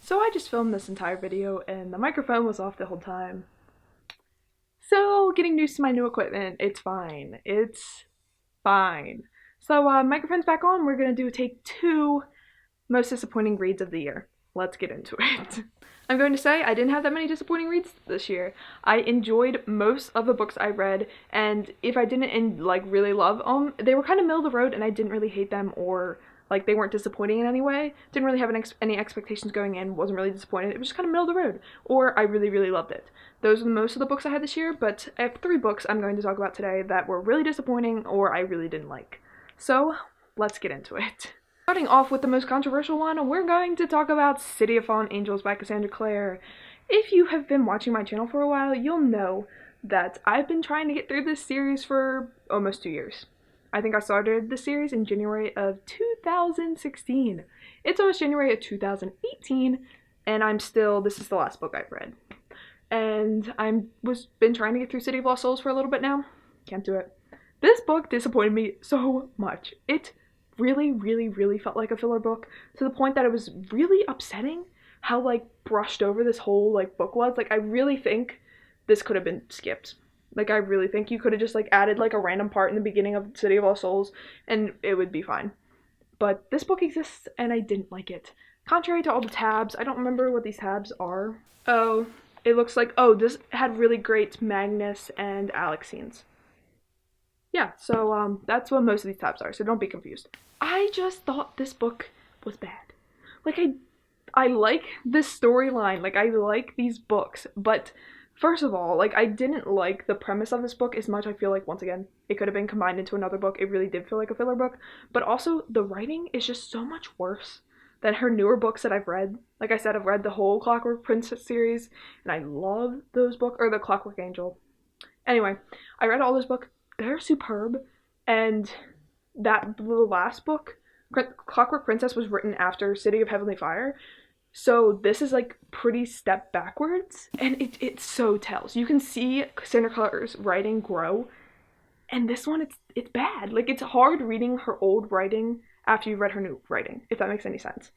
So I just filmed this entire video and the microphone was off the whole time. So getting used to my new equipment, it's fine. It's fine. So microphone's back on. We're gonna do take 2 most disappointing reads of the year. Let's get into it. I'm going to say I didn't have that many disappointing reads this year. I enjoyed most of the books I read, and if I didn't really love them, they were kind of middle of the road and I didn't really hate them or like they weren't disappointing in any way. Didn't really have any expectations going in, wasn't really disappointed. It was just kind of middle of the road, or I really loved it. Those are most of the books I had this year, but I have 3 books I'm going to talk about today that were really disappointing or I really didn't like. So let's get into it. Starting off with the most controversial one, we're going to talk about City of Fallen Angels by Cassandra Clare. If you have been watching my channel for a while, you'll know that I've been trying to get through this series for almost 2 years. I think I started the series in January of 2016. It's almost January of 2018, and this is the last book I've read. And been trying to get through City of Lost Souls for a little bit now. Can't do it. This book disappointed me so much. It really felt like a filler book, to the point that it was really upsetting how brushed over this whole book was. I really think this could have been skipped. I really think you could have just added a random part in the beginning of City of Lost Souls and it would be fine. But this book exists and I didn't like it. Contrary to all the tabs, I don't remember what these tabs are. Oh, it looks like, this had really great Magnus and Alex scenes. Yeah, so that's what most of these tabs are, so don't be confused. I just thought this book was bad. I like this storyline, I like these books, but first of all, I didn't like the premise of this book as much. I feel like, once again, it could have been combined into another book. It really did feel like a filler book, but also the writing is just so much worse than her newer books that I've read. Like I said, I've read the whole Clockwork Princess series, and I love those books, or the Clockwork Angel. Anyway, I read all those books. They're superb, and the last book, Clockwork Princess, was written after City of Heavenly Fire, so this is pretty step backwards, and it so tells. You can see Cassandra Clare's writing grow, and this one, it's bad. It's hard reading her old writing after you've read her new writing, if that makes any sense.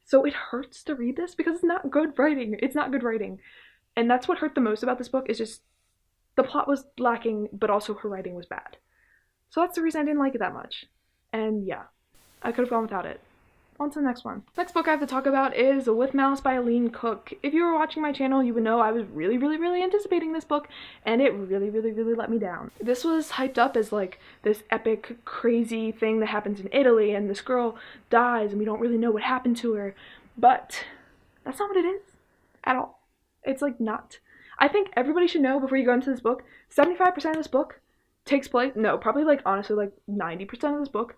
So it hurts to read this because it's not good writing. It's not good writing, and that's what hurt the most about this book, is just the plot was lacking, but also her writing was bad. So that's the reason I didn't like it that much. And yeah, I could have gone without it. On to the next one. Next book I have to talk about is With Malice by Aline Cook. If you were watching my channel, you would know I was really anticipating this book, and it really let me down. This was hyped up as this epic, crazy thing that happens in Italy, and this girl dies, and we don't really know what happened to her. But that's not what it is at all. It's not. I think everybody should know before you go into this book, 75% of this book takes place, no, probably honestly 90% of this book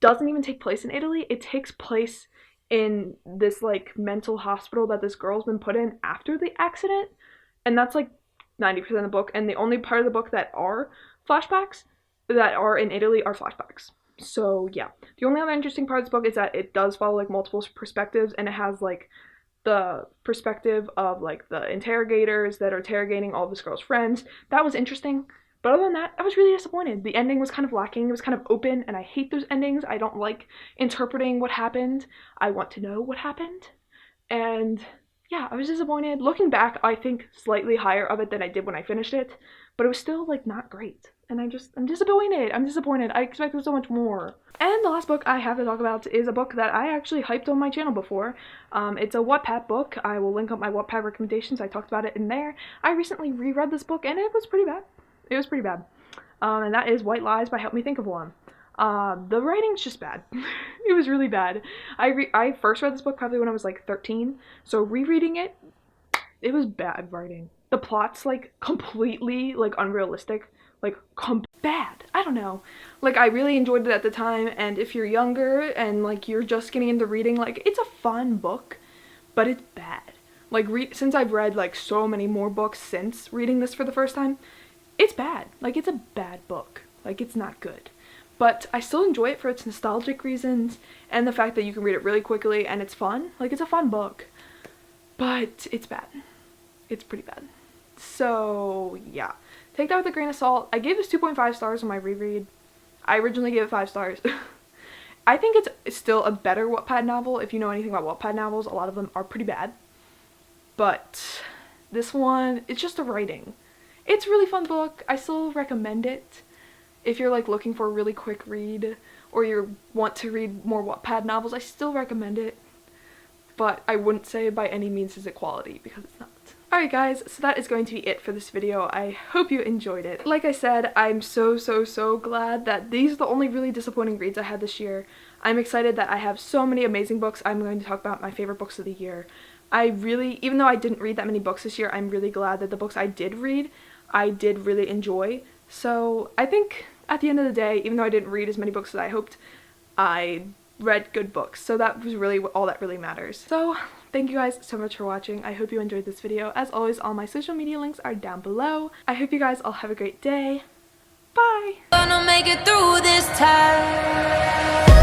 doesn't even take place in Italy. It takes place in this mental hospital that this girl's been put in after the accident, and that's 90% of the book, and the only part of the book that are flashbacks that are in Italy are flashbacks. So yeah, the only other interesting part of this book is that it does follow multiple perspectives, and it has the perspective of the interrogators that are interrogating all of this girl's friends. That was interesting. But other than that, I was really disappointed. The ending was kind of lacking. It was kind of open, and I hate those endings. I don't like interpreting what happened. I want to know what happened. And yeah, I was disappointed. Looking back, I think slightly higher of it than I did when I finished it, but it was still not great. And I'm disappointed. I'm disappointed. I expected so much more. And the last book I have to talk about is a book that I actually hyped on my channel before. It's a Wattpad book. I will link up my Wattpad recommendations. I talked about it in there. I recently reread this book, and it was pretty bad. It was pretty bad. And that is White Lies by Help Me Think of One. The writing's just bad. It was really bad. I first read this book probably when I was 13, so rereading it, it was bad writing. The plot's completely unrealistic, bad. I don't know. I really enjoyed it at the time, and if you're younger and you're just getting into reading, it's a fun book, but it's bad. Since I've read so many more books since reading this for the first time, it's bad. It's a bad book. It's not good. But I still enjoy it for its nostalgic reasons and the fact that you can read it really quickly and it's fun. It's a fun book. But it's bad. It's pretty bad. So, yeah. Take that with a grain of salt. I gave this 2.5 stars on my reread. I originally gave it 5 stars. I think it's still a better Wattpad novel. If you know anything about Wattpad novels, a lot of them are pretty bad. But this one, it's just the writing. It's a really fun book. I still recommend it if you're like looking for a really quick read or you want to read more Wattpad novels. I still recommend it, but I wouldn't say by any means is it quality, because it's not. Alright guys, so that is going to be it for this video. I hope you enjoyed it. Like I said, I'm so glad that these are the only really disappointing reads I had this year. I'm excited that I have so many amazing books. I'm going to talk about my favorite books of the year. Even though I didn't read that many books this year, I'm really glad that the books I did read, I did really enjoy. So I think at the end of the day, even though I didn't read as many books as I hoped, I read good books. So that was really all that really matters. So thank you guys so much for watching. I hope you enjoyed this video. As always, all my social media links are down below. I hope you guys all have a great day. Bye! Gonna make it through this time.